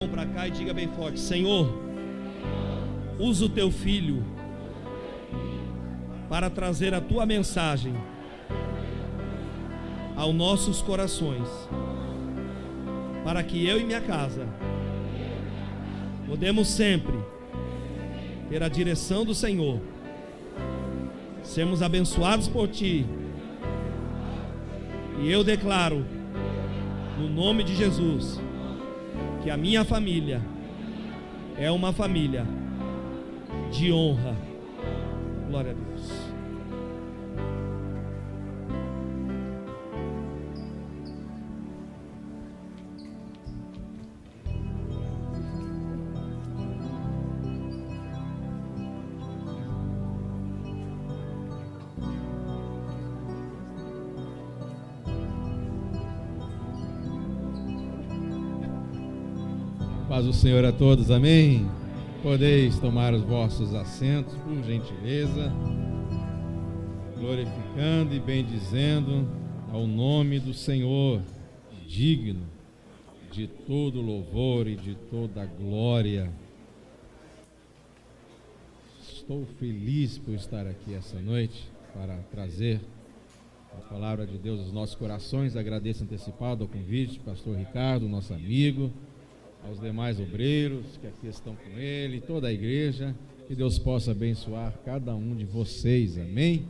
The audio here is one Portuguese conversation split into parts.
Para cá e diga bem forte: Senhor, usa o teu filho para trazer a tua mensagem aos nossos corações, para que eu e minha casa podemos sempre ter a direção do Senhor, sermos abençoados por ti. E eu declaro, no nome de Jesus, que a minha família é uma família de honra. Glória a Deus. Paz do Senhor a todos, amém? Podeis tomar os vossos assentos, por gentileza, glorificando e bendizendo ao nome do Senhor, digno de todo louvor e de toda glória. Estou feliz por estar aqui essa noite para trazer a palavra de Deus aos nossos corações. Agradeço antecipado o convite, pastor Ricardo, nosso amigo, aos demais obreiros que aqui estão com ele, toda a igreja, que Deus possa abençoar cada um de vocês, amém?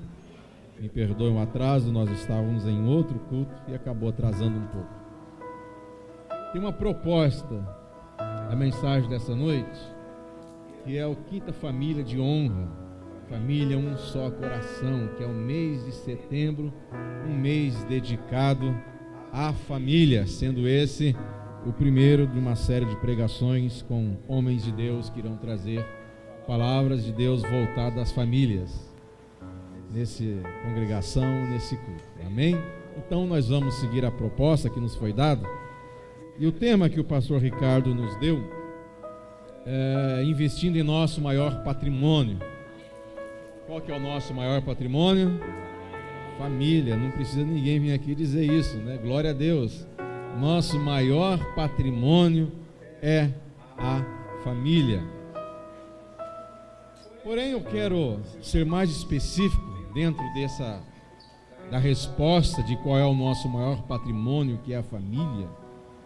Me perdoem o atraso, nós estávamos em outro culto e acabou atrasando um pouco. Tem uma proposta, a mensagem dessa noite, que é o Quinta Família de Honra, família um só coração, que é o mês de setembro, um mês dedicado à família, sendo esse o primeiro de uma série de pregações com homens de Deus que irão trazer palavras de Deus voltadas às famílias, nessa congregação, nesse culto, amém? Então nós vamos seguir a proposta que nos foi dada, e o tema que o pastor Ricardo nos deu é investindo em nosso maior patrimônio. Qual que é o nosso maior patrimônio? Família. Não precisa ninguém vir aqui dizer isso, né? Glória a Deus. Nosso maior patrimônio é a família. Porém, eu quero ser mais específico dentro da resposta de qual é o nosso maior patrimônio, que é a família,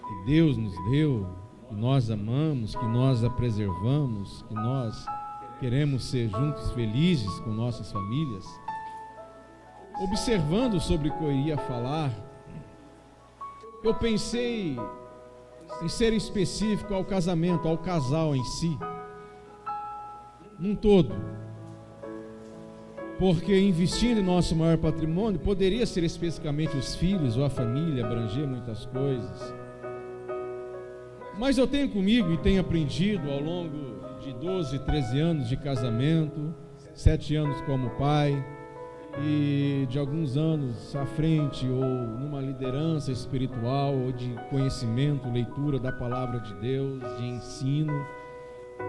que Deus nos deu, que nós amamos, que nós a preservamos, que nós queremos ser juntos felizes com nossas famílias. Observando sobre o que eu iria falar, eu pensei em ser específico ao casamento, ao casal em si, num todo, porque investindo em nosso maior patrimônio, poderia ser especificamente os filhos ou a família, abranger muitas coisas, mas eu tenho comigo e tenho aprendido ao longo de 12, 13 anos de casamento, 7 anos como pai, e de alguns anos à frente, ou numa liderança espiritual, ou de conhecimento, leitura da palavra de Deus, de ensino,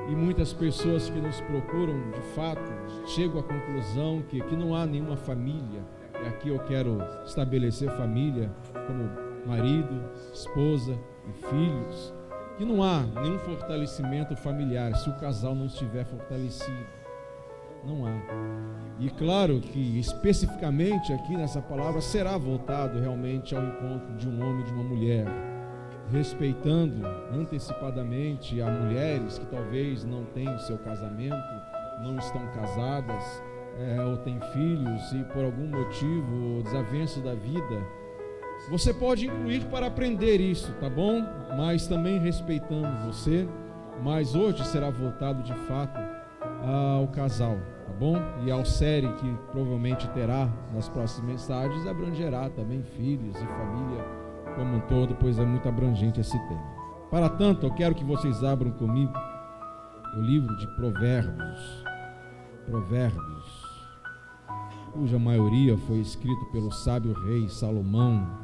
e muitas pessoas que nos procuram, de fato, chegam à conclusão que não há nenhuma família, e aqui eu quero estabelecer família como marido, esposa e filhos, que não há nenhum fortalecimento familiar se o casal não estiver fortalecido. Não há. E claro que especificamente aqui nessa palavra será voltado realmente ao encontro de um homem e de uma mulher, respeitando antecipadamente a mulheres que talvez não têm o seu casamento, não estão casadas, ou têm filhos e por algum motivo, desavenço da vida, você pode incluir para aprender isso, tá bom? Mas também respeitando você, mas hoje será voltado de fato ao casal, tá bom? E ao série que provavelmente terá nas próximas mensagens, abrangerá também filhos e família como um todo, pois é muito abrangente esse tema. Para tanto, eu quero que vocês abram comigo o livro de Provérbios, cuja maioria foi escrito pelo sábio rei Salomão.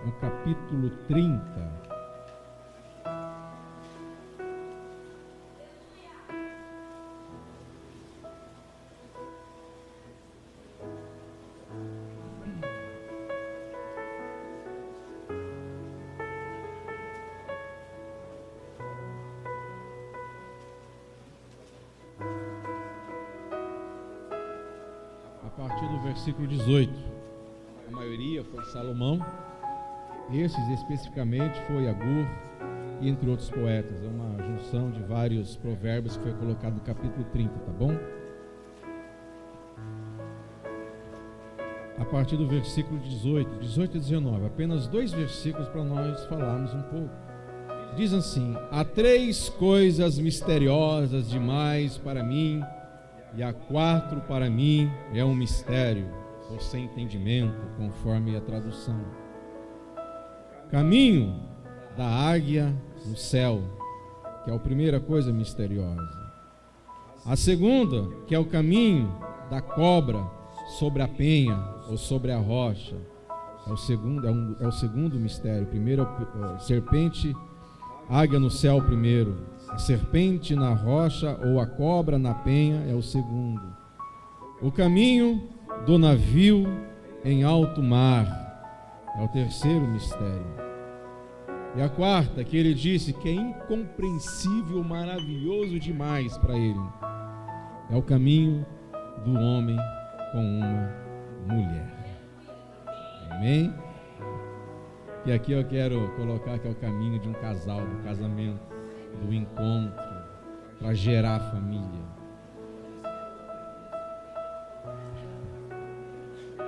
No capítulo 30, versículo 18. A maioria foi Salomão, esses especificamente foi Agur, e entre outros poetas. É uma junção de vários provérbios que foi colocado no capítulo 30, tá bom? A partir do versículo 18 e 19, apenas 2 versículos para nós falarmos um pouco. Diz assim: há 3 coisas misteriosas demais para mim, e a 4 para mim é um mistério, ou sem entendimento, conforme a tradução. Caminho da águia no céu, que é a primeira coisa misteriosa. A segunda, que é o caminho da cobra sobre a penha ou sobre a rocha, é o segundo mistério. Primeiro, a serpente, águia no céu primeiro, a serpente na rocha ou a cobra na penha é o segundo. O caminho do navio em alto mar é o terceiro mistério. E a quarta, que ele disse que é incompreensível, maravilhoso demais para ele, é o caminho do homem com uma mulher. Amém? E aqui eu quero colocar que é o caminho de um casal, do casamento, do encontro, para gerar família.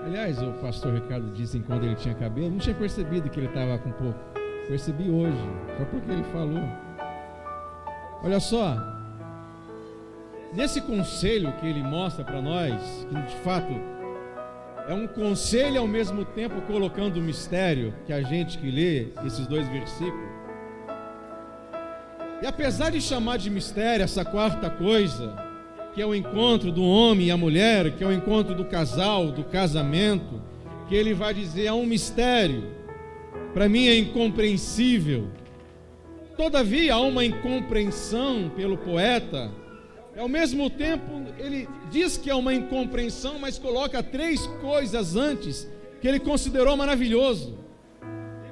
Aliás, o pastor Ricardo disse que quando ele tinha cabelo, não tinha percebido que ele estava com pouco. Percebi hoje, só porque ele falou. Olha só, nesse conselho que ele mostra para nós, que de fato é um conselho ao mesmo tempo colocando o mistério, que a gente que lê esses 2 versículos, e apesar de chamar de mistério essa quarta coisa, que é o encontro do homem e a mulher, que é o encontro do casal, do casamento, que ele vai dizer é um mistério, para mim é incompreensível. Todavia há uma incompreensão pelo poeta. Ao mesmo tempo ele diz que é uma incompreensão, mas coloca 3 coisas antes que ele considerou maravilhoso.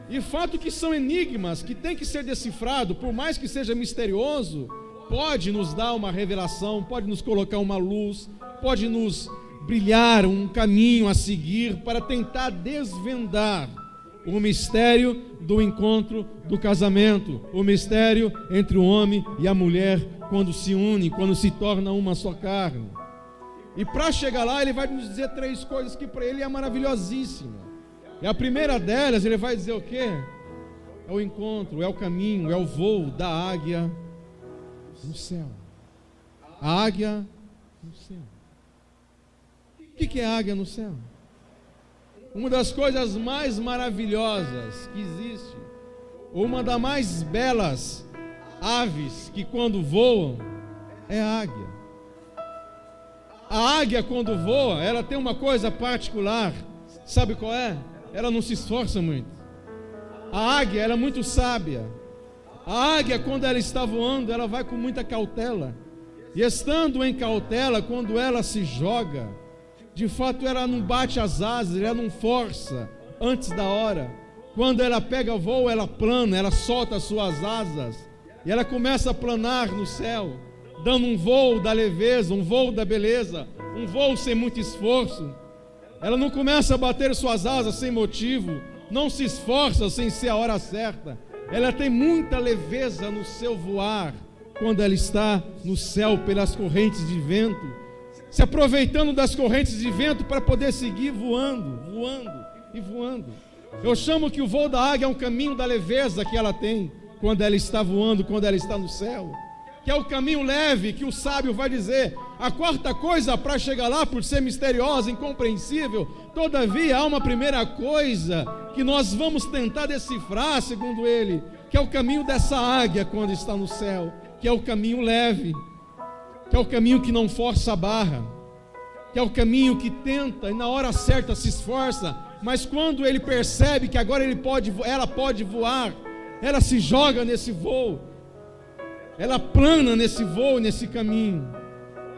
E fato que são enigmas que tem que ser decifrado, por mais que seja misterioso, pode nos dar uma revelação, pode nos colocar uma luz, pode nos brilhar um caminho a seguir para tentar desvendar o mistério do encontro do casamento, o mistério entre o homem e a mulher quando se unem, quando se torna uma só carne. E para chegar lá ele vai nos dizer 3 coisas que para ele é maravilhosíssima. E a primeira delas ele vai dizer o quê? É o encontro, é o caminho, é o voo da águia no céu. A águia no céu. O que é a águia no céu? Uma das coisas mais maravilhosas que existe, uma das mais belas aves que quando voam, é a águia. A águia quando voa, ela tem uma coisa particular, sabe qual é? Ela não se esforça muito. A águia, ela é muito sábia. A águia quando ela está voando, ela vai com muita cautela. E estando em cautela, quando ela se joga, de fato ela não bate as asas, ela não força antes da hora. Quando ela pega voo, ela plana, ela solta as suas asas e ela começa a planar no céu, dando um voo da leveza, um voo da beleza, um voo sem muito esforço. Ela não começa a bater suas asas sem motivo, não se esforça sem ser a hora certa. Ela tem muita leveza no seu voar quando ela está no céu pelas correntes de vento, se aproveitando das correntes de vento para poder seguir voando, voando e voando. Eu chamo que o voo da águia é um caminho da leveza que ela tem quando ela está voando, quando ela está no céu, que é o caminho leve que o sábio vai dizer. A quarta coisa para chegar lá, por ser misteriosa, incompreensível, todavia há uma primeira coisa que nós vamos tentar decifrar, segundo ele, que é o caminho dessa águia quando está no céu, que é o caminho leve, que é o caminho que não força a barra, que é o caminho que tenta e na hora certa se esforça, mas quando ele percebe que agora ela pode voar, ela se joga nesse voo, ela plana nesse voo, nesse caminho.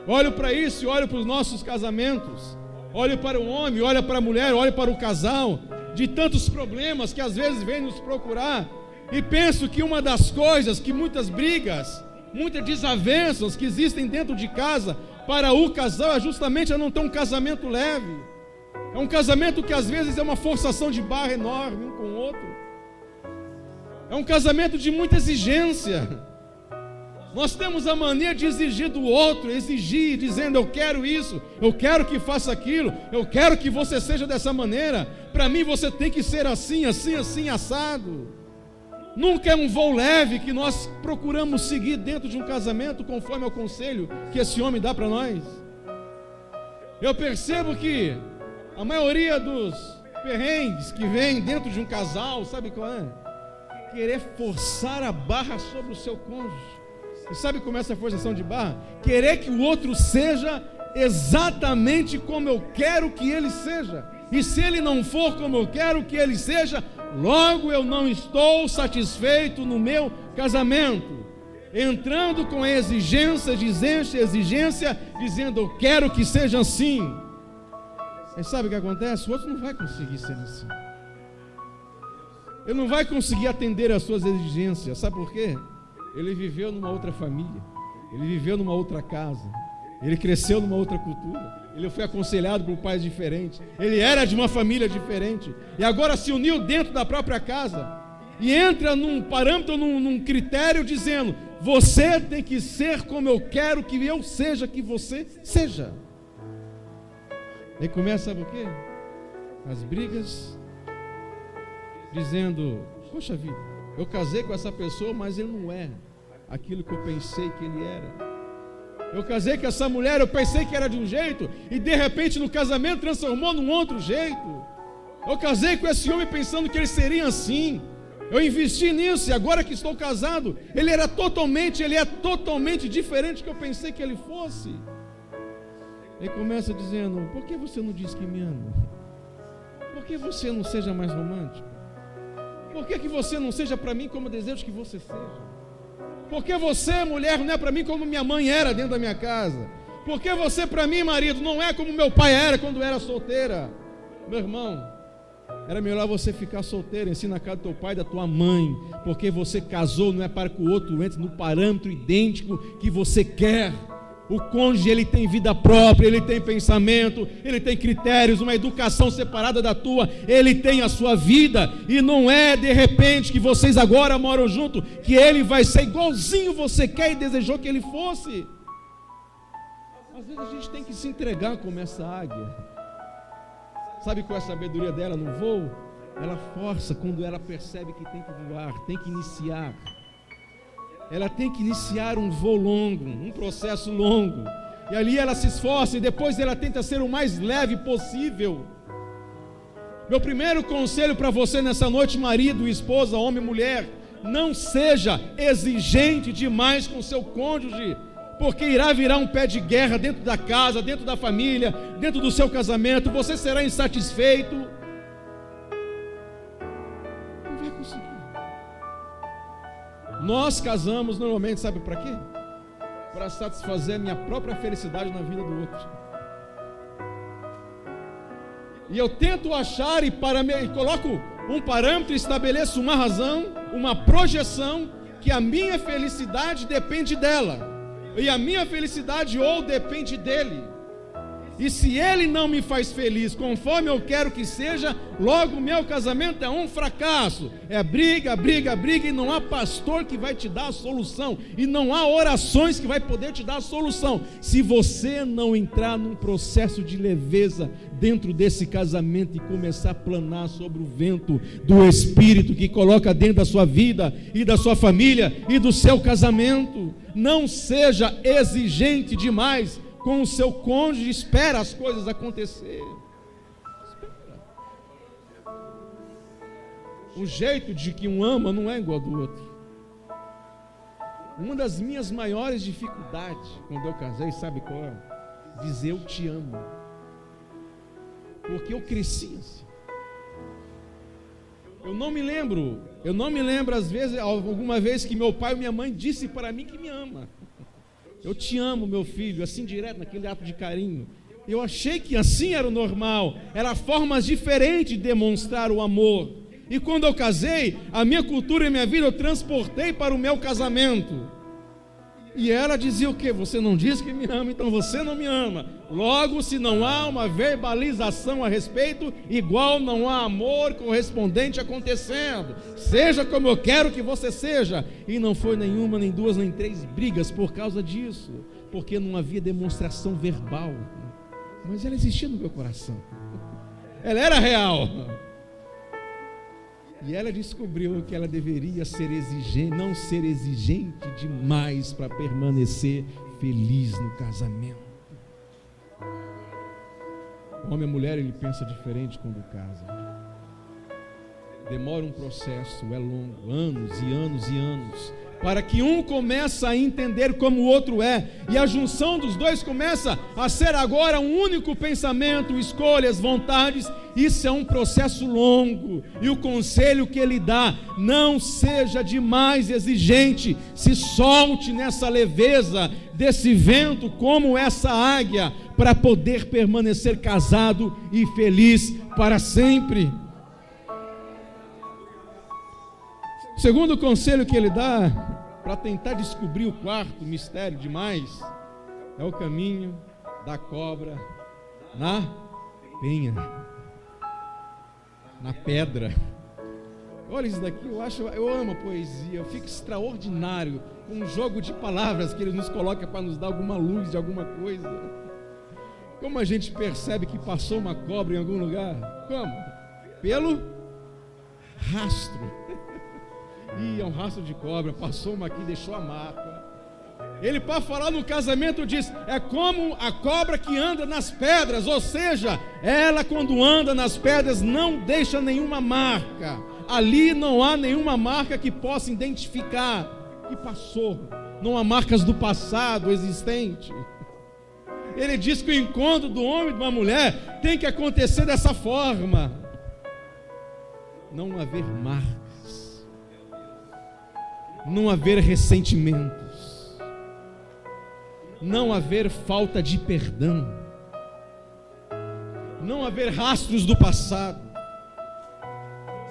Olho para isso e olho para os nossos casamentos, olho para o homem, olho para a mulher, olho para o casal, de tantos problemas que às vezes vem nos procurar, e penso que uma das coisas, que muitas brigas, muitas desavenças que existem dentro de casa para o casal é justamente a não ter um casamento leve, É um casamento que às vezes é uma forçação de barra enorme um com o outro. É um casamento de muita exigência. Nós temos a mania de exigir do outro, exigir, dizendo: eu quero isso, eu quero que faça aquilo, eu quero que você seja dessa maneira, para mim você tem que ser assim, assim, assim, assado. Nunca é um voo leve que nós procuramos seguir dentro de um casamento, conforme ao conselho que esse homem dá para nós. Eu percebo que a maioria dos perrengues que vem dentro de um casal, sabe qual é? Querer forçar a barra sobre o seu cônjuge. E sabe como é essa forçação de barra? Querer que o outro seja exatamente como eu quero que ele seja. E se ele não for como eu quero que ele seja, logo eu não estou satisfeito no meu casamento. Entrando com exigência, dizendo: eu quero que seja assim. Mas sabe o que acontece? O outro não vai conseguir ser assim. Ele não vai conseguir atender às suas exigências. Sabe por quê? Ele viveu numa outra família, ele viveu numa outra casa, ele cresceu numa outra cultura, ele foi aconselhado por pais diferentes, ele era de uma família diferente, e agora se uniu dentro da própria casa, e entra num parâmetro, num critério, dizendo: você tem que ser como eu quero que eu seja, que você seja. Aí começa, sabe o quê? As brigas, dizendo: poxa vida, eu casei com essa pessoa, mas ele não é aquilo que eu pensei que ele era. Eu casei com essa mulher, eu pensei que era de um jeito, e de repente no casamento transformou num outro jeito. Eu casei com esse homem pensando que ele seria assim. Eu investi nisso, e agora que estou casado, ele é totalmente diferente do que eu pensei que ele fosse. Ele começa dizendo: por que você não diz que me ama? Por que você não seja mais romântico? Por que você não seja para mim como eu desejo que você seja? Por que você, mulher, não é para mim como minha mãe era dentro da minha casa? Por que você, para mim, marido, não é como meu pai era quando era solteira? Meu irmão, era melhor você ficar solteiro, ensina a casa do teu pai e da tua mãe, porque você casou, não é para que o outro entre no parâmetro idêntico que você quer. O cônjuge, ele tem vida própria, ele tem pensamento, ele tem critérios, uma educação separada da tua, ele tem a sua vida, e não é de repente que vocês agora moram junto, que ele vai ser igualzinho você quer e desejou que ele fosse. Às vezes a gente tem que se entregar como essa águia. Sabe qual é a sabedoria dela no voo? Ela força quando ela percebe que tem que voar, tem que iniciar. Ela tem que iniciar um voo longo, um processo longo, e ali ela se esforça, e depois ela tenta ser o mais leve possível. Meu primeiro conselho para você nessa noite, marido, esposa, homem, mulher: não seja exigente demais com seu cônjuge, porque irá virar um pé de guerra dentro da casa, dentro da família, dentro do seu casamento. Você será insatisfeito, não vai conseguir. Nós casamos normalmente, sabe para quê? Para satisfazer a minha própria felicidade na vida do outro. E eu tento achar e coloco um parâmetro, estabeleço uma razão, uma projeção, que a minha felicidade depende dela, e a minha felicidade ou depende dele. E se ele não me faz feliz conforme eu quero que seja, logo o meu casamento é um fracasso. É briga, briga, briga, e não há pastor que vai te dar a solução, e não há orações que vai poder te dar a solução, se você não entrar num processo de leveza dentro desse casamento e começar a planar sobre o vento do Espírito que coloca dentro da sua vida e da sua família e do seu casamento. Não seja exigente demais com o seu cônjuge, espera as coisas acontecerem. Espera. O jeito de que um ama não é igual ao do outro. Uma das minhas maiores dificuldades quando eu casei, sabe qual é? Dizer eu te amo. Porque eu cresci assim. Eu não me lembro às vezes, alguma vez que meu pai ou minha mãe disse para mim que me ama. Eu te amo, meu filho, assim direto, naquele ato de carinho. Eu achei que assim era o normal, era formas diferentes de demonstrar o amor. E quando eu casei, a minha cultura e a minha vida eu transportei para o meu casamento. E ela dizia o quê? Você não diz que me ama, então você não me ama. Logo, se não há uma verbalização a respeito, igual não há amor correspondente acontecendo. Seja como eu quero que você seja. E não foi nenhuma, nem duas, nem três brigas por causa disso, porque não havia demonstração verbal. Mas ela existia no meu coração. Ela era real. E ela descobriu que ela deveria ser exigente, não ser exigente demais para permanecer feliz no casamento. O homem e a mulher, ele pensa diferente quando casa. Demora um processo, é longo, anos e anos e anos, para que um comece a entender como o outro é, e a junção dos dois começa a ser agora um único pensamento, escolhas, vontades. Isso é um processo longo, e o conselho que ele dá: não seja demais exigente, se solte nessa leveza desse vento como essa águia, para poder permanecer casado e feliz para sempre. O segundo conselho que ele dá, para tentar descobrir o quarto mistério demais, é o caminho da cobra na penha, na pedra. Olha isso daqui, eu amo a poesia, eu fico extraordinário com um jogo de palavras que ele nos coloca para nos dar alguma luz de alguma coisa. Como a gente percebe que passou uma cobra em algum lugar? Como? Pelo rastro. É um rastro de cobra, passou uma aqui, deixou a marca. Ele, para falar no casamento, diz: é como a cobra que anda nas pedras, ou seja, ela quando anda nas pedras não deixa nenhuma marca. Ali não há nenhuma marca que possa identificar que passou, não há marcas do passado existente. Ele diz que o encontro do homem e de uma mulher tem que acontecer dessa forma: não haver marcas, não haver ressentimentos, não haver falta de perdão, não haver rastros do passado.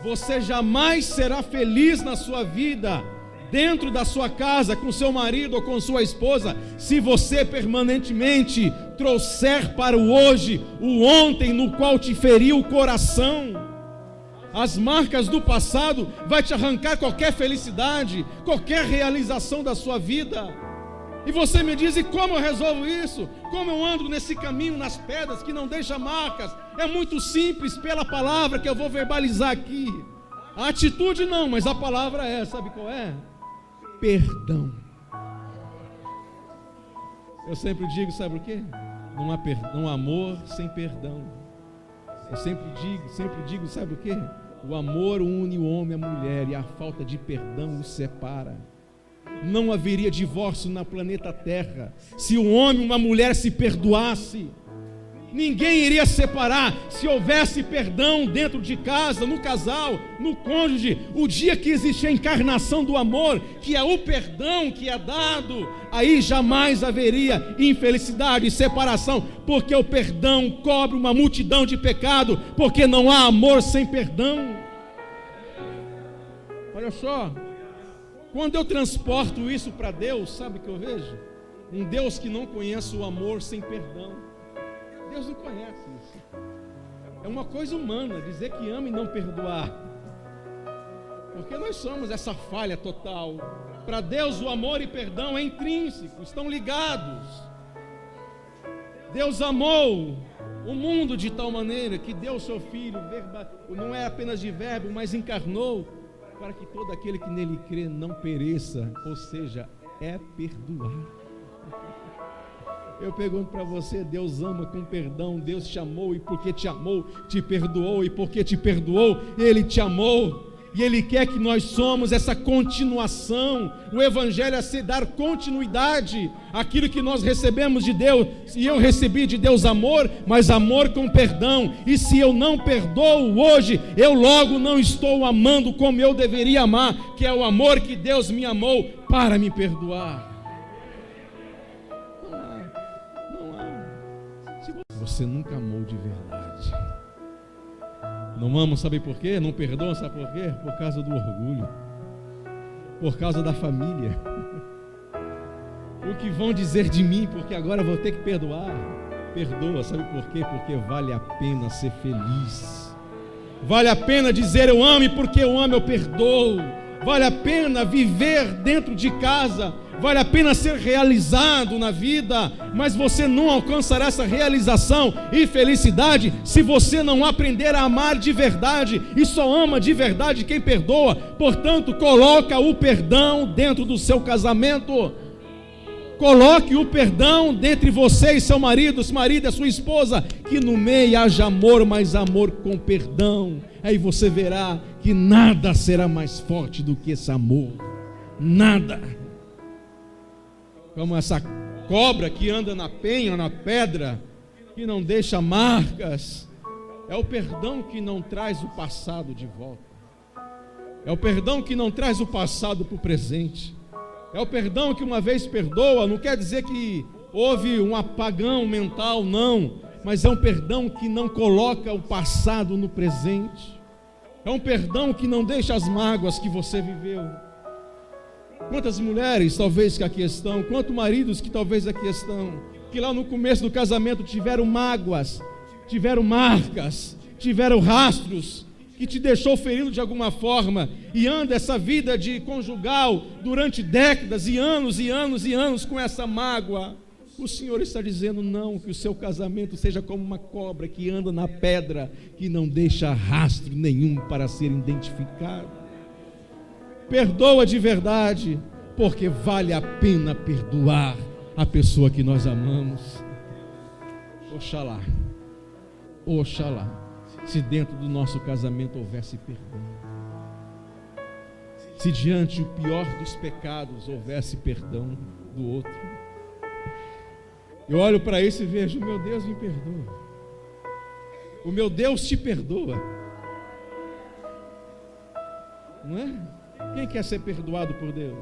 Você jamais será feliz na sua vida, dentro da sua casa, com seu marido ou com sua esposa, se você permanentemente trouxer para o hoje o ontem no qual te feriu o coração. As marcas do passado vai te arrancar qualquer felicidade, qualquer realização da sua vida. E você me diz: e como eu resolvo isso? Como eu ando nesse caminho nas pedras que não deixa marcas? É muito simples, pela palavra que eu vou verbalizar aqui. A atitude não, mas a palavra é, sabe qual é? Perdão. Eu sempre digo, sabe por quê? Não há amor sem perdão. Eu sempre digo, sabe o quê? O amor une o homem e a mulher, e a falta de perdão os separa. Não haveria divórcio na planeta Terra se o homem e uma mulher se perdoasse. Ninguém iria separar se houvesse perdão dentro de casa, no casal, no cônjuge. O dia que existe a encarnação do amor, que é o perdão que é dado, aí jamais haveria infelicidade e separação, porque o perdão cobre uma multidão de pecado, porque não há amor sem perdão. Olha só, quando eu transporto isso para Deus, sabe o que eu vejo? Um Deus que não conhece o amor sem perdão. Deus não conhece isso. É uma coisa humana dizer que ama e não perdoar, porque nós somos essa falha total. Para Deus o amor e perdão é intrínseco, estão ligados. Deus amou o mundo de tal maneira que deu o seu Filho, não é apenas de verbo, mas encarnou, para que todo aquele que nele crê não pereça, ou seja, é perdoar. Eu pergunto para você: Deus ama com perdão? Deus te amou, e porque te amou, te perdoou, e porque te perdoou, Ele te amou, e Ele quer que nós somos essa continuação. O Evangelho é se dar continuidade àquilo que nós recebemos de Deus, e eu recebi de Deus amor, mas amor com perdão, e se eu não perdoo hoje, eu logo não estou amando como eu deveria amar, que é o amor que Deus me amou para me perdoar. Você nunca amou de verdade. Não amam, sabe por quê? Não perdoam, sabe por quê? Por causa do orgulho, por causa da família. o que vão dizer de mim, porque agora eu vou ter que perdoar. Perdoa, sabe por quê? Porque vale a pena ser feliz. Vale a pena dizer eu amo, e porque eu amo eu perdoo. Vale a pena viver dentro de casa, vale a pena ser realizado na vida, mas você não alcançará essa realização e felicidade se você não aprender a amar de verdade, e só ama de verdade quem perdoa. Portanto, coloca o perdão dentro do seu casamento. Coloque o perdão dentre você e seu marido, esse marido e sua esposa, que no meio haja amor, mas amor com perdão. Aí você verá que nada será mais forte do que esse amor. Nada. Como essa cobra que anda na penha, na pedra, que não deixa marcas. É o perdão que não traz o passado de volta. É o perdão que não traz o passado para o presente. É o perdão que uma vez perdoa, não quer dizer que houve um apagão mental, não, mas é um perdão que não coloca o passado no presente. É um perdão que não deixa as mágoas que você viveu. Quantas mulheres talvez que aqui estão, quantos maridos que talvez aqui estão, que lá no começo do casamento tiveram mágoas, tiveram marcas, tiveram rastros, que te deixou ferido de alguma forma, e anda essa vida de conjugal durante décadas e anos e anos e anos com essa mágoa. O Senhor está dizendo não, que o seu casamento seja como uma cobra que anda na pedra, que não deixa rastro nenhum para ser identificado. Perdoa de verdade, porque vale a pena perdoar a pessoa que nós amamos. Oxalá, oxalá, se dentro do nosso casamento houvesse perdão, se diante o pior dos pecados houvesse perdão do outro. Eu olho para isso e vejo, meu Deus me perdoa, o meu Deus te perdoa, não é? Quem quer ser perdoado por Deus?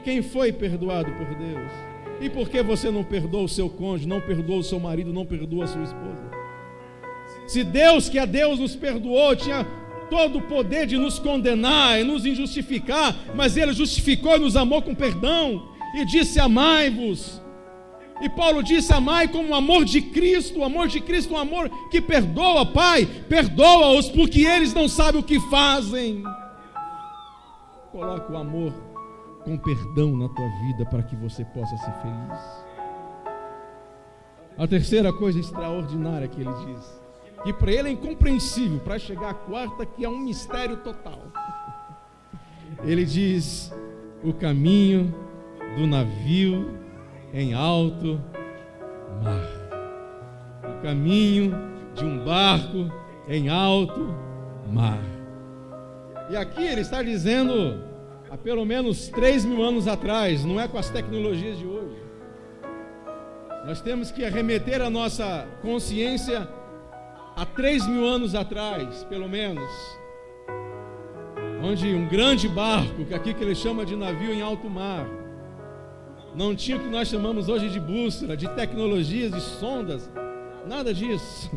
Quem foi perdoado por Deus? E por que você não perdoa o seu cônjuge, não perdoa o seu marido, não perdoa a sua esposa? Se Deus, que é Deus, nos perdoou, tinha todo o poder de nos condenar e nos injustificar, mas Ele justificou e nos amou com perdão, e disse amai-vos. E Paulo disse amai como o amor de Cristo. O amor de Cristo é um amor que perdoa. Pai, perdoa-os porque eles não sabem o que fazem. Coloca o amor com perdão na tua vida para que você possa ser feliz. A terceira coisa extraordinária que ele diz, que para ele é incompreensível, para chegar à quarta, que é um mistério total. Ele diz: o caminho do navio em alto mar. O caminho de um barco em alto mar. E aqui ele está dizendo há pelo menos 3.000 anos atrás, não é com as tecnologias de hoje. Nós temos que arremeter a nossa consciência há 3.000 anos atrás, pelo menos, onde um grande barco, que aqui que ele chama de navio em alto mar, não tinha o que nós chamamos hoje de bússola, de tecnologias, de sondas, nada disso.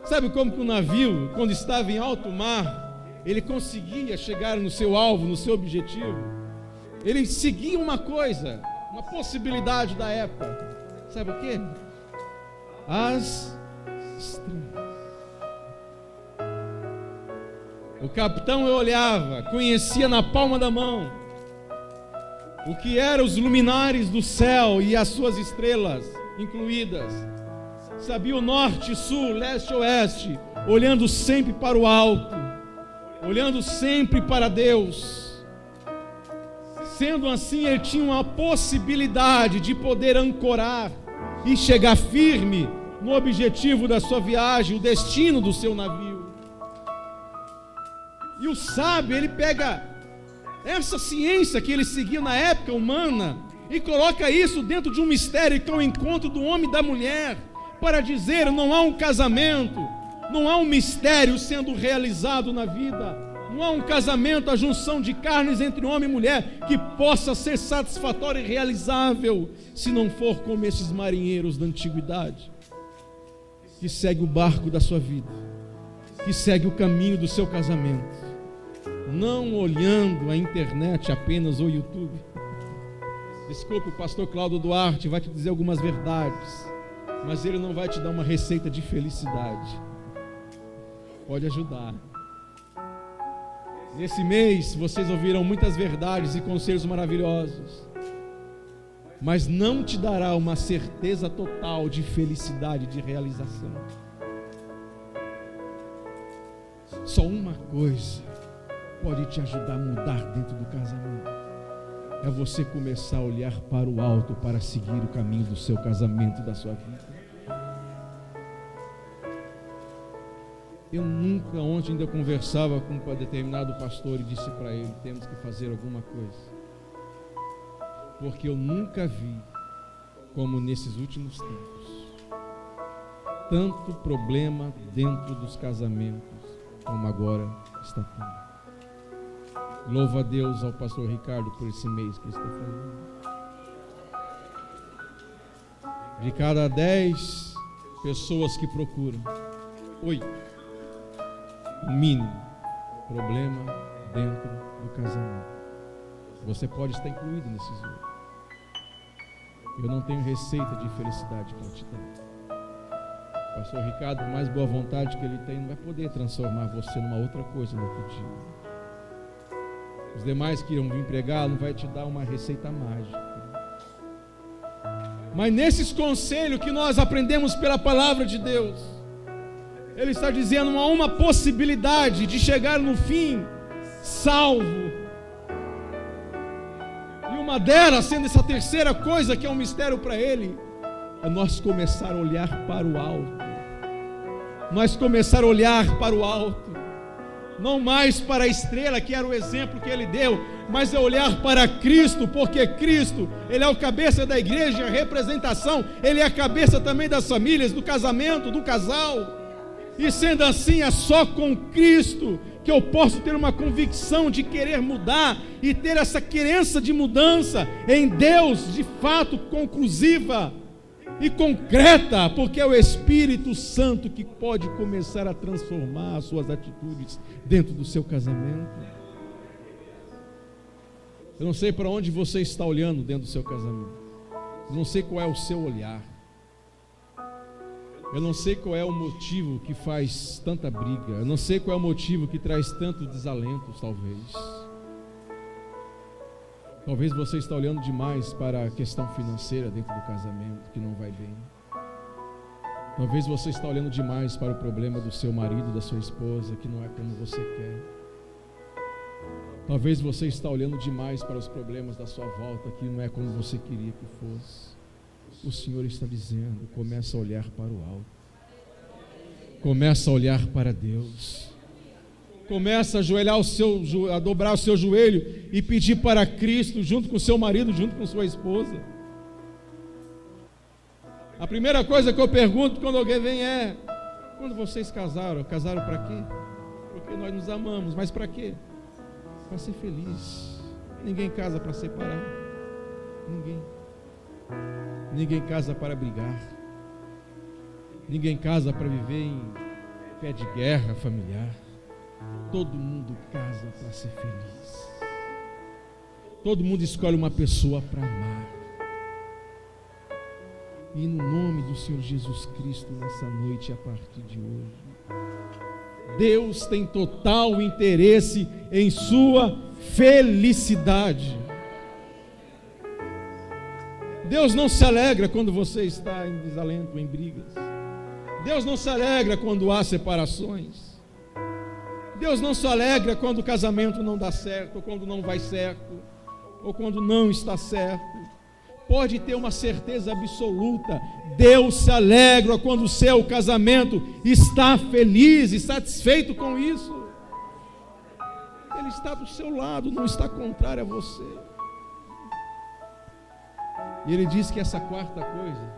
Sabe como que o navio, quando estava em alto mar, ele conseguia chegar no seu alvo, no seu objetivo? Ele seguia uma coisa, uma possibilidade da época. Sabe o quê? As estrelas. O capitão olhava, conhecia na palma da mão o que eram os luminares do céu e as suas estrelas incluídas. Sabia o norte, sul, leste, oeste, olhando sempre para o alto, olhando sempre para Deus. Sendo assim, ele tinha uma possibilidade de poder ancorar e chegar firme no objetivo da sua viagem, o destino do seu navio. E o sábio, ele pega essa ciência que ele seguia na época humana e coloca isso dentro de um mistério que é o encontro do homem e da mulher, para dizer: não há um casamento, não há um mistério sendo realizado na vida, não há um casamento, a junção de carnes entre homem e mulher que possa ser satisfatório e realizável, se não for como esses marinheiros da antiguidade, que segue o barco da sua vida, que segue o caminho do seu casamento, não olhando a internet apenas ou YouTube, Desculpe, o pastor Cláudio Duarte vai te dizer algumas verdades, mas ele não vai te dar uma receita de felicidade. Pode ajudar. Nesse mês vocês ouviram muitas verdades e conselhos maravilhosos, mas não te dará uma certeza total de felicidade, de realização. Só uma coisa pode te ajudar a mudar dentro do casamento: é você começar a olhar para o alto, para seguir o caminho do seu casamento e da sua vida. Eu nunca, ontem ainda conversava com um determinado pastor e disse para ele: temos que fazer alguma coisa, porque eu nunca vi, como nesses últimos tempos, tanto problema dentro dos casamentos como agora está tendo. Louvo a Deus ao pastor Ricardo por esse mês que ele está fazendo. De cada 10 pessoas que procuram, 8, o mínimo, problema dentro do casamento. Você pode estar incluído nesses 8. Eu não tenho receita de felicidade para te dar. O pastor Ricardo, por mais boa vontade que ele tem, não vai poder transformar você numa outra coisa no outro dia. Os demais que irão vir pregar não vai te dar uma receita mágica. Mas nesses conselhos que nós aprendemos pela palavra de Deus, ele está dizendo uma possibilidade de chegar no fim salvo. E uma delas, sendo essa terceira coisa que é um mistério para ele, é nós começar a olhar para o alto. Nós começar a olhar para o alto. Não mais para a estrela, que era o exemplo que ele deu, mas é olhar para Cristo, porque Cristo, Ele é o cabeça da igreja, a representação, Ele é a cabeça também das famílias, do casamento, do casal. E sendo assim, é só com Cristo que eu posso ter uma convicção de querer mudar e ter essa querência de mudança em Deus, de fato conclusiva e concreta, porque é o Espírito Santo que pode começar a transformar as suas atitudes dentro do seu casamento. Eu não sei para onde você está olhando dentro do seu casamento, eu não sei qual é o seu olhar. Eu não sei qual é o motivo que faz tanta briga. Eu não sei qual é o motivo que traz tantos desalentos, talvez. Talvez você está olhando demais para a questão financeira dentro do casamento, que não vai bem. Talvez você está olhando demais para o problema do seu marido, da sua esposa, que não é como você quer. Talvez você está olhando demais para os problemas da sua volta, que não é como você queria que fosse. O Senhor está dizendo: começa a olhar para o alto, começa a olhar para Deus, começa a ajoelhar a dobrar o seu joelho e pedir para Cristo, junto com o seu marido, junto com sua esposa. A primeira coisa que eu pergunto quando alguém vem é: quando vocês casaram para quê? Porque nós nos amamos, mas para quê? Para ser feliz. Ninguém casa para separar, Ninguém casa para brigar. Ninguém casa para viver em pé de guerra familiar. Todo mundo casa para ser feliz. Todo mundo escolhe uma pessoa para amar. E no nome do Senhor Jesus Cristo, nessa noite, a partir de hoje, Deus tem total interesse em sua felicidade. Deus não se alegra quando você está em desalento, em brigas. Deus não se alegra quando há separações. Deus não se alegra quando o casamento não dá certo, ou quando não vai certo, ou quando não está certo. Pode ter uma certeza absoluta: Deus se alegra quando o seu casamento está feliz e satisfeito com isso. Ele está do seu lado, não está contrário a você. E ele diz que essa quarta coisa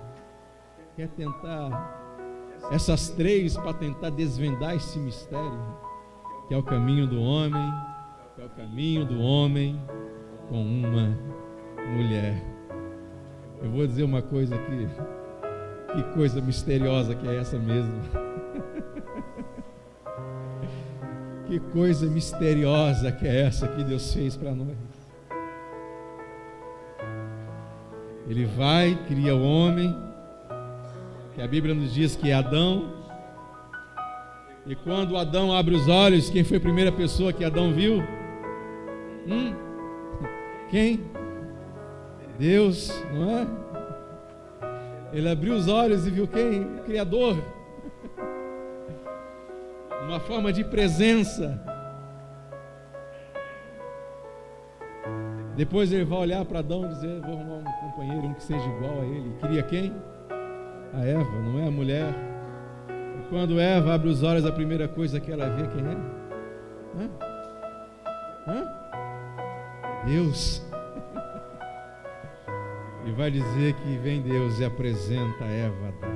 quer tentar, essas 3 para tentar desvendar esse mistério, que é o caminho do homem, com uma mulher. Eu vou dizer uma coisa aqui, que coisa misteriosa que é essa mesmo. Que coisa misteriosa que é essa que Deus fez para nós. Ele vai, cria o homem, que a Bíblia nos diz que é Adão. E quando Adão abre os olhos, quem foi a primeira pessoa que Adão viu? Quem? Deus, não é? Ele abriu os olhos e viu quem? O Criador. Uma forma de presença. Depois ele vai olhar para Adão e dizer: vou arrumar um companheiro, um que seja igual a ele. Queria quem? A Eva, não é a mulher. E quando Eva abre os olhos, a primeira coisa que ela vê, quem é? Deus. E vai dizer que vem Deus e apresenta Eva a Adão.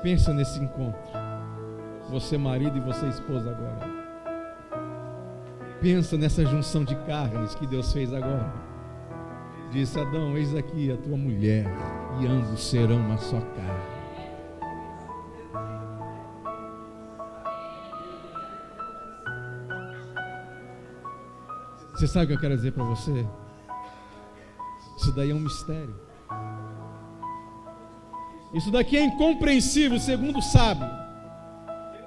Pensa nesse encontro. Você marido e você esposa agora. Pensa nessa junção de carnes que Deus fez agora. Disse: Adão, eis aqui a tua mulher, e ambos serão uma só carne. Você sabe o que eu quero dizer para você? Isso daí é um mistério. Isso daqui é incompreensível, segundo o sábio.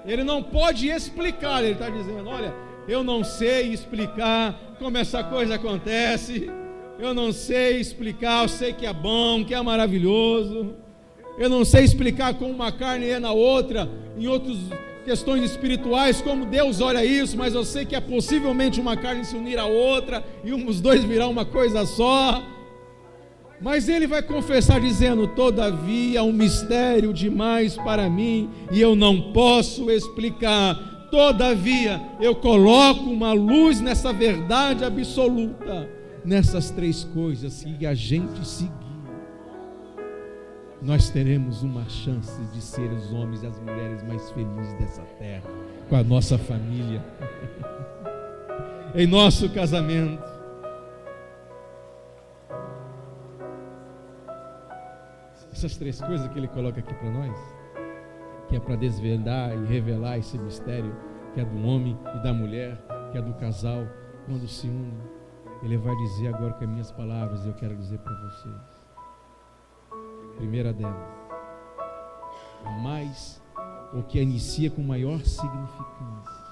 Ele não pode explicar. Ele está dizendo: olha, eu não sei explicar como essa coisa acontece. Eu não sei explicar. Eu sei que é bom, que é maravilhoso. Eu não sei explicar como uma carne é na outra, em outras questões espirituais, como Deus olha isso, mas eu sei que é possivelmente uma carne se unir à outra e os dois virar uma coisa só. Mas ele vai confessar dizendo: todavia, um mistério demais para mim e eu não posso explicar. Todavia, eu coloco uma luz nessa verdade absoluta, nessas três coisas. Se a gente seguir, nós teremos uma chance de ser os homens e as mulheres mais felizes dessa terra, com a nossa família, em nosso casamento. Essas três coisas que ele coloca aqui para nós, que é para desvendar e revelar esse mistério, que é do homem e da mulher, que é do casal, quando se une. Ele vai dizer agora com as minhas palavras, e eu quero dizer para vocês. Primeira delas, mais o que inicia com maior significância.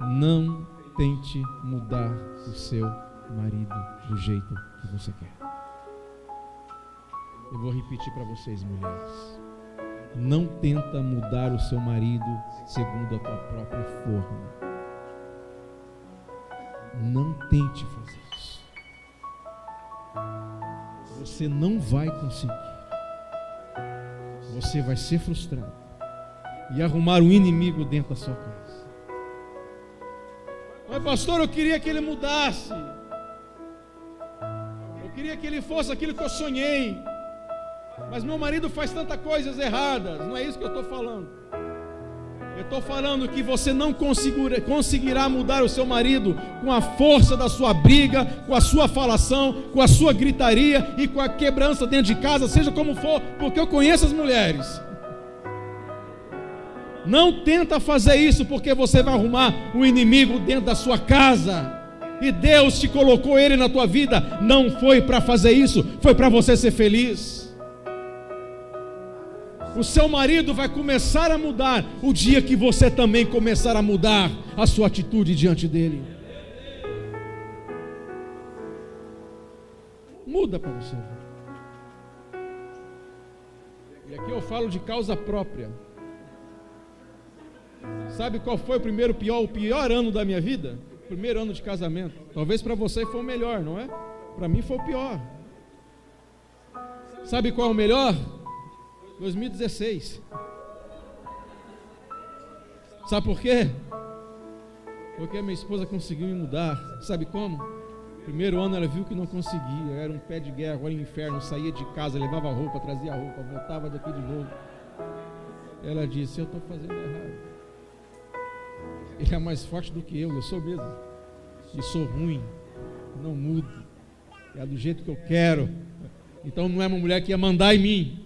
Não tente mudar o seu marido do jeito que você quer. Eu vou repetir para vocês, mulheres. Não tenta mudar o seu marido segundo a tua própria forma. Não tente fazer isso. Você não vai conseguir. Você vai ser frustrado e arrumar um inimigo dentro da sua casa. Mas pastor, eu queria que ele mudasse. Eu queria que ele fosse aquilo que eu sonhei. Mas meu marido faz tantas coisas erradas. Não é isso que eu estou falando. Eu estou falando que você não conseguirá mudar o seu marido com a força da sua briga, com a sua falação, com a sua gritaria e com a quebrança dentro de casa, seja como for, porque eu conheço as mulheres. Não tenta fazer isso, porque você vai arrumar um inimigo dentro da sua casa. E Deus te colocou ele na tua vida, não foi para fazer isso, foi para você ser feliz. O seu marido vai começar a mudar o dia que você também começar a mudar a sua atitude diante dele. Muda para você. E aqui eu falo de causa própria. Sabe qual foi o pior ano da minha vida? O primeiro ano de casamento. Talvez para você foi o melhor, não é? Para mim foi o pior. Sabe qual é o melhor? 2016. Sabe por quê? Porque a minha esposa conseguiu me mudar. Sabe como? Primeiro ano ela viu que não conseguia. Eu era um pé de guerra, agora no inferno. Saía de casa, levava roupa, trazia roupa, voltava daqui de novo. Ela disse: eu estou fazendo errado. Ele é mais forte do que eu sou mesmo. E sou ruim, não mudo. É do jeito que eu quero. Então não é uma mulher que ia mandar em mim.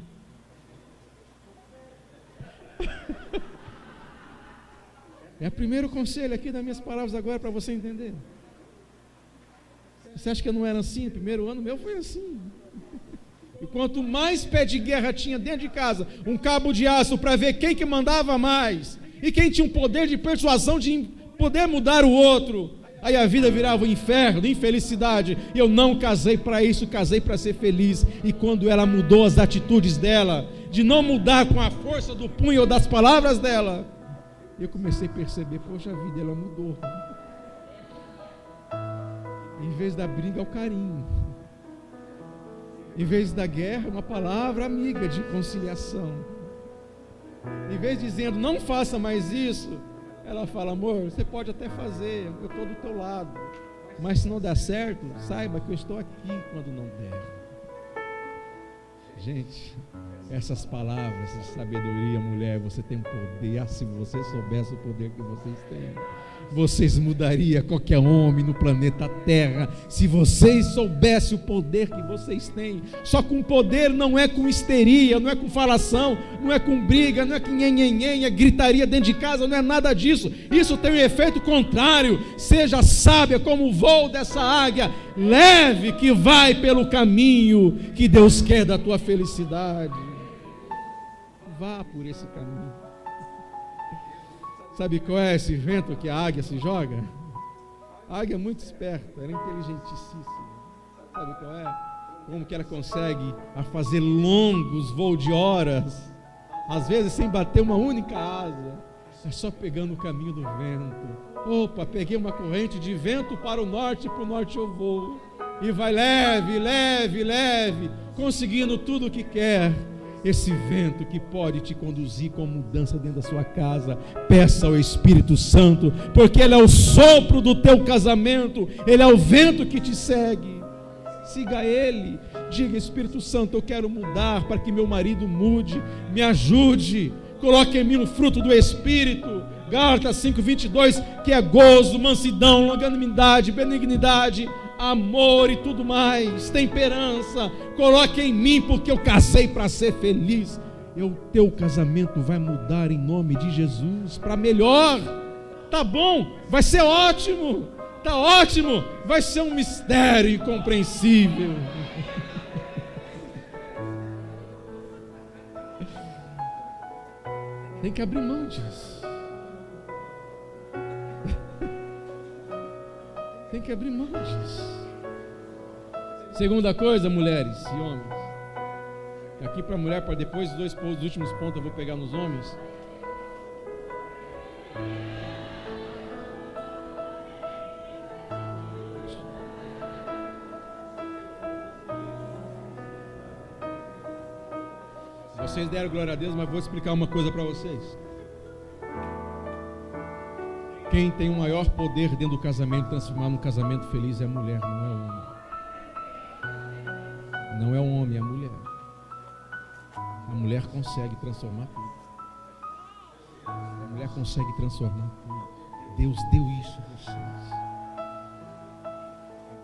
É o primeiro conselho aqui das minhas palavras agora para você entender. Você acha que eu não era assim? No primeiro ano meu foi assim. E quanto mais pé de guerra tinha dentro de casa, um cabo de aço para ver quem que mandava mais, e quem tinha um poder de persuasão de poder mudar o outro, aí a vida virava um inferno, infelicidade. E eu não casei para isso, casei para ser feliz. E quando ela mudou as atitudes dela, de não mudar com a força do punho ou das palavras dela, eu comecei a perceber, poxa vida, ela mudou. Em vez da briga, é o carinho. Em vez da guerra, uma palavra amiga de conciliação. Em vez de dizendo, não faça mais isso, ela fala, amor, você pode até fazer, eu estou do teu lado, mas se não der certo, saiba que eu estou aqui quando não der. Gente, essas palavras de sabedoria, mulher, você tem um poder. Se você soubesse o poder que vocês têm, vocês mudariam qualquer homem no planeta Terra. Se vocês soubessem o poder que vocês têm. Só com poder, não é com histeria, não é com falação, não é com briga, não é com nhenhenhen, gritaria dentro de casa, não é nada disso. Isso tem um efeito contrário. Seja sábia como o voo dessa águia, leve que vai pelo caminho que Deus quer da tua felicidade. Vá por esse caminho. Sabe qual é esse vento que a águia se joga? A águia é muito esperta, ela é inteligentíssima. Sabe qual é? Como que ela consegue fazer longos voos de horas, às vezes sem bater uma única asa, é só pegando o caminho do vento. Opa, peguei uma corrente de vento para o norte eu vou. E vai leve, leve, leve, conseguindo tudo o que quer. Esse vento que pode te conduzir com mudança dentro da sua casa. Peça ao Espírito Santo, porque Ele é o sopro do teu casamento, Ele é o vento que te segue. Siga Ele, diga, Espírito Santo, eu quero mudar para que meu marido mude, me ajude, coloque em mim o fruto do Espírito. Gálatas 5:22, que é gozo, mansidão, longanimidade, benignidade, amor e tudo mais, temperança. Coloque em mim, porque eu casei para ser feliz. E o teu casamento vai mudar em nome de Jesus para melhor. Tá bom, vai ser ótimo, tá ótimo, vai ser um mistério incompreensível. Tem que abrir mão disso. Tem que abrir mão disso. Segunda coisa, mulheres e homens. Aqui para a mulher, para depois os últimos pontos eu vou pegar nos homens. Vocês deram glória a Deus, mas vou explicar uma coisa para vocês. Quem tem o maior poder dentro do casamento, transformar num casamento feliz, é a mulher, não é o homem. Não é o homem, é a mulher. A mulher consegue transformar tudo. A mulher consegue transformar tudo. Deus deu isso a vocês.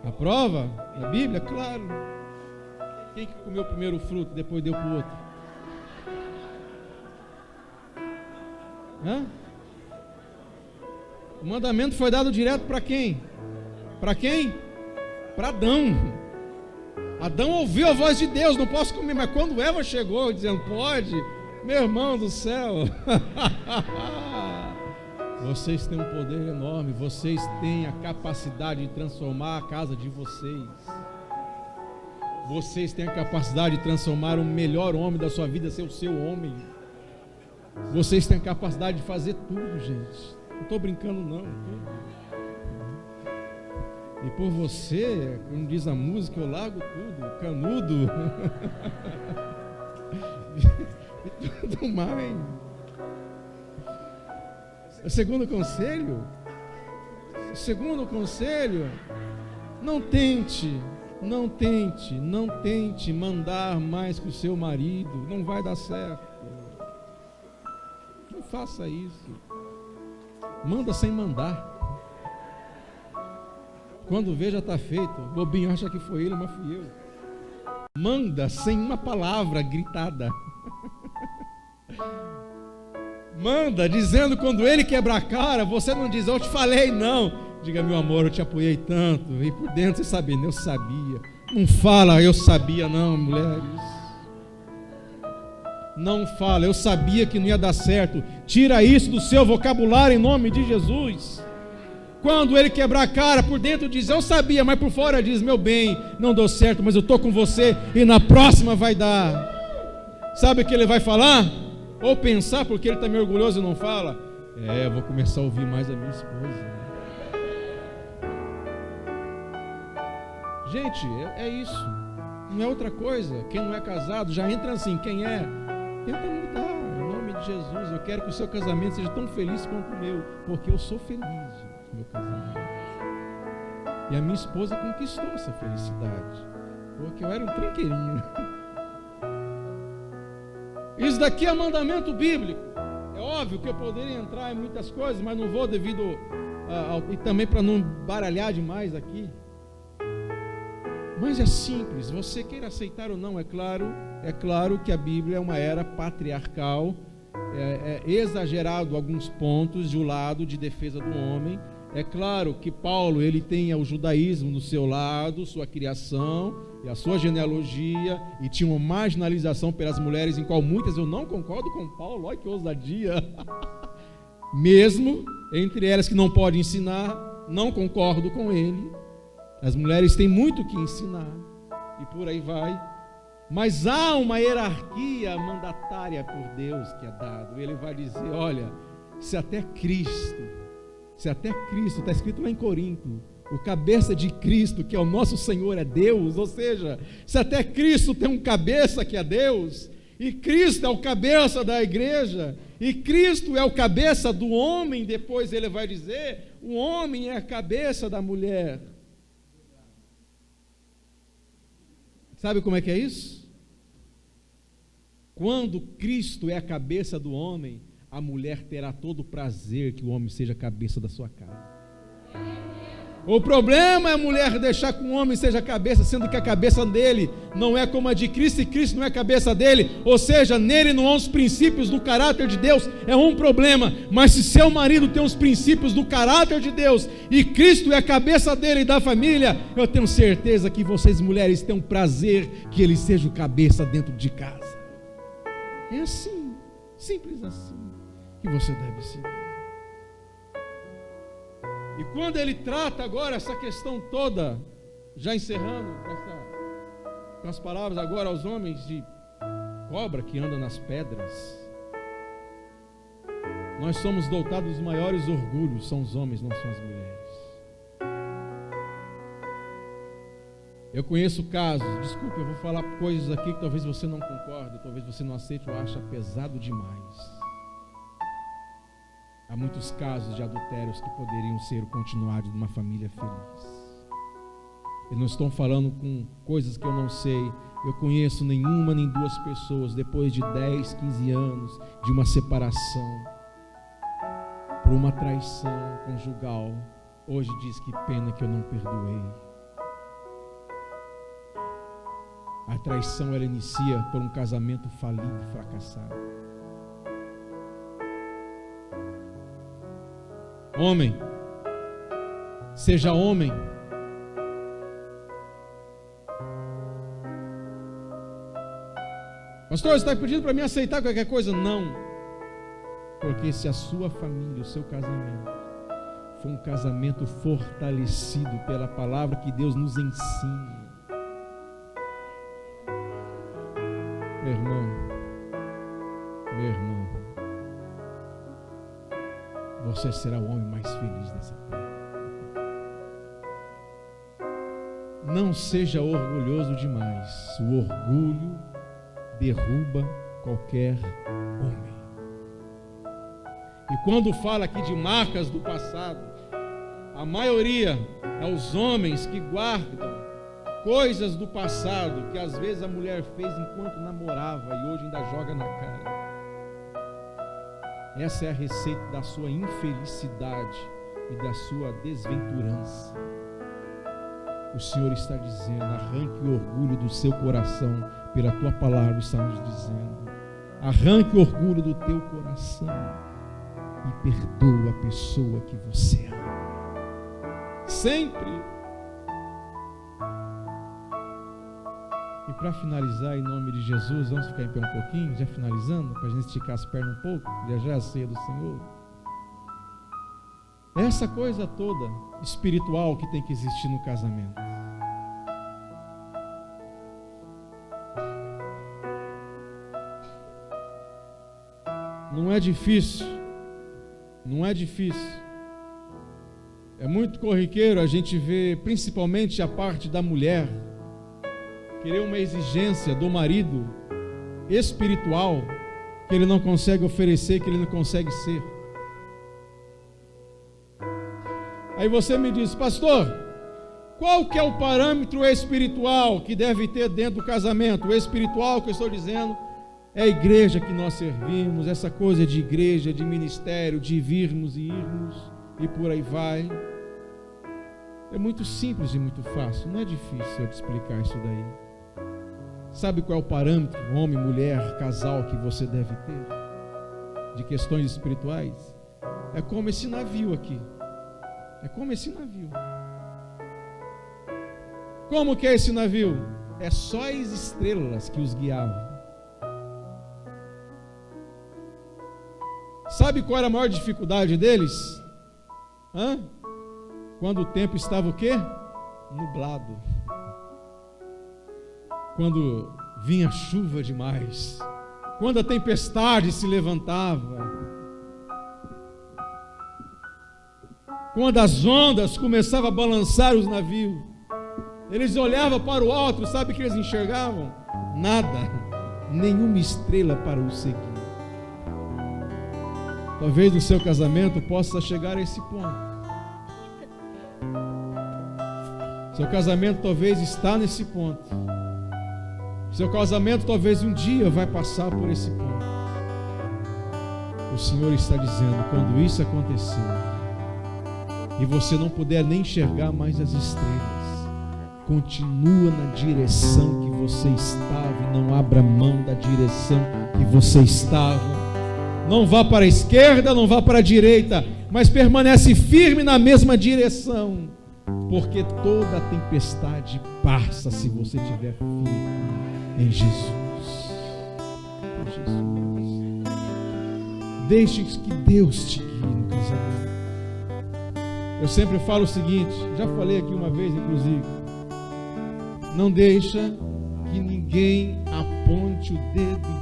A prova, na Bíblia, claro. Quem que comeu o primeiro fruto e depois deu para o outro? Hã? O mandamento foi dado direto para quem? Para quem? Para Adão. Adão ouviu a voz de Deus, não posso comer, mas quando Eva chegou dizendo, pode, meu irmão do céu, vocês têm um poder enorme, vocês têm a capacidade de transformar a casa de vocês. Vocês têm a capacidade de transformar o melhor homem da sua vida ser o seu homem. Vocês têm a capacidade de fazer tudo, gente. Não estou brincando não. E por você, como diz a música, eu largo tudo, canudo e tudo mais. O segundo conselho, não tente mandar mais que o seu marido, não vai dar certo. Não faça isso. Manda sem mandar. Quando vê já está feito. O bobinho acha que foi ele, mas fui eu. Manda sem uma palavra gritada. Manda dizendo, quando ele quebrar a cara, você não diz, eu te falei, não. Diga, meu amor, eu te apoiei tanto. E por dentro você sabia, eu sabia. Não fala, eu sabia não, mulheres. Não fala, eu sabia que não ia dar certo. Tira isso do seu vocabulário em nome de Jesus. Quando ele quebrar a cara, por dentro diz, eu sabia, mas por fora diz, meu bem, não deu certo, mas eu estou com você e na próxima vai dar. Sabe o que ele vai falar? Ou pensar, porque ele está meio orgulhoso e não fala. Eu vou começar a ouvir mais a minha esposa. Gente, é isso. Não é outra coisa. Quem não é casado já entra assim. Quem é? Tenta mudar. Em nome de Jesus. Eu quero que o seu casamento seja tão feliz quanto o meu. Porque eu sou feliz no meu casamento. E a minha esposa conquistou essa felicidade. Porque eu era um trinqueirinho. Isso daqui é mandamento bíblico. É óbvio que eu poderia entrar em muitas coisas, mas não vou devido e também para não baralhar demais aqui. Mas é simples, você queira aceitar ou não, é claro que a Bíblia é uma era patriarcal, é exagerado alguns pontos de um lado de defesa do homem. É claro que Paulo, ele tem o judaísmo do seu lado, sua criação e a sua genealogia, e tinha uma marginalização pelas mulheres, em qual muitas eu não concordo com Paulo, olha que ousadia. Mesmo entre elas que não podem ensinar, não concordo com ele. As mulheres têm muito que ensinar, e por aí vai. Mas há uma hierarquia mandatária por Deus que é dado. Ele vai dizer, olha, se até Cristo, está escrito lá em Corinto, o cabeça de Cristo, que é o nosso Senhor, é Deus. Ou seja, se até Cristo tem um cabeça que é Deus, e Cristo é o cabeça da igreja, e Cristo é o cabeça do homem, depois ele vai dizer, o homem é a cabeça da mulher. Sabe como é que é isso? Quando Cristo é a cabeça do homem, a mulher terá todo o prazer que o homem seja a cabeça da sua casa. O problema é a mulher deixar que o homem seja a cabeça, sendo que a cabeça dele não é como a de Cristo, e Cristo não é a cabeça dele, ou seja, nele não há os princípios do caráter de Deus, é um problema. Mas se seu marido tem os princípios do caráter de Deus, e Cristo é a cabeça dele e da família, eu tenho certeza que vocês mulheres têm um prazer que ele seja o cabeça dentro de casa. É assim, simples assim, que você deve ser. E quando ele trata agora essa questão toda, já encerrando com as palavras agora aos homens de cobra que anda nas pedras, nós somos dotados dos maiores orgulhos, são os homens, não são as mulheres. Eu conheço casos, desculpe, eu vou falar coisas aqui que talvez você não concorde, talvez você não aceite ou ache pesado demais. Há muitos casos de adultérios que poderiam ser o continuado de uma família feliz. Eu não estou falando com coisas que eu não sei. Eu conheço nenhuma nem duas pessoas, depois de 10, 15 anos de uma separação, por uma traição conjugal, hoje diz que pena que eu não perdoei. A traição, ela inicia por um casamento falido e fracassado. Homem, seja homem. Pastor, você está pedindo para mim aceitar qualquer coisa? Não. Porque se a sua família, o seu casamento, for um casamento fortalecido pela palavra que Deus nos ensina, meu irmão, você será o homem mais feliz dessa terra. Não seja orgulhoso demais. O orgulho derruba qualquer homem. E quando fala aqui de marcas do passado, a maioria é os homens que guardam coisas do passado que às vezes a mulher fez enquanto namorava e hoje ainda joga na cara. Essa é a receita da sua infelicidade e da sua desventurança. O Senhor está dizendo, arranque o orgulho do seu coração, pela tua palavra está nos dizendo, arranque o orgulho do teu coração e perdoa a pessoa que você ama. Sempre. E para finalizar, em nome de Jesus, vamos ficar em pé um pouquinho, já finalizando, para a gente esticar as pernas um pouco, já a ceia do Senhor. Essa coisa toda espiritual que tem que existir no casamento. Não é difícil. Não é difícil. É muito corriqueiro a gente ver, principalmente a parte da mulher, querer uma exigência do marido espiritual que ele não consegue oferecer, que ele não consegue ser. Aí você me diz, pastor, qual que é o parâmetro espiritual que deve ter dentro do casamento? O espiritual que eu estou dizendo é a igreja que nós servimos, essa coisa de igreja, de ministério, de virmos e irmos, e por aí vai. É muito simples e muito fácil, não é difícil eu te explicar isso daí. Sabe qual é o parâmetro, homem, mulher, casal, que você deve ter? De questões espirituais? É como esse navio aqui. É como esse navio. Como que é esse navio? É só as estrelas que os guiavam. Sabe qual era a maior dificuldade deles? Quando o tempo estava o quê? Nublado. Quando vinha chuva demais. Quando a tempestade se levantava. Quando as ondas começavam a balançar os navios. Eles olhavam para o alto, sabe o que eles enxergavam? Nada. Nenhuma estrela para o seguir. Talvez no seu casamento possa chegar a esse ponto. Seu casamento talvez está nesse ponto. Seu casamento talvez um dia vai passar por esse ponto. O Senhor está dizendo, quando isso acontecer, e você não puder nem enxergar mais as estrelas, continua na direção que você estava e não abra mão da direção que você estava. Não vá para a esquerda, não vá para a direita, mas permanece firme na mesma direção, porque toda a tempestade passa se você estiver firme em Jesus. Em Jesus. Deixe que Deus te guie no casamento. Eu sempre falo o seguinte, já falei aqui uma vez inclusive, não deixa que ninguém aponte o dedo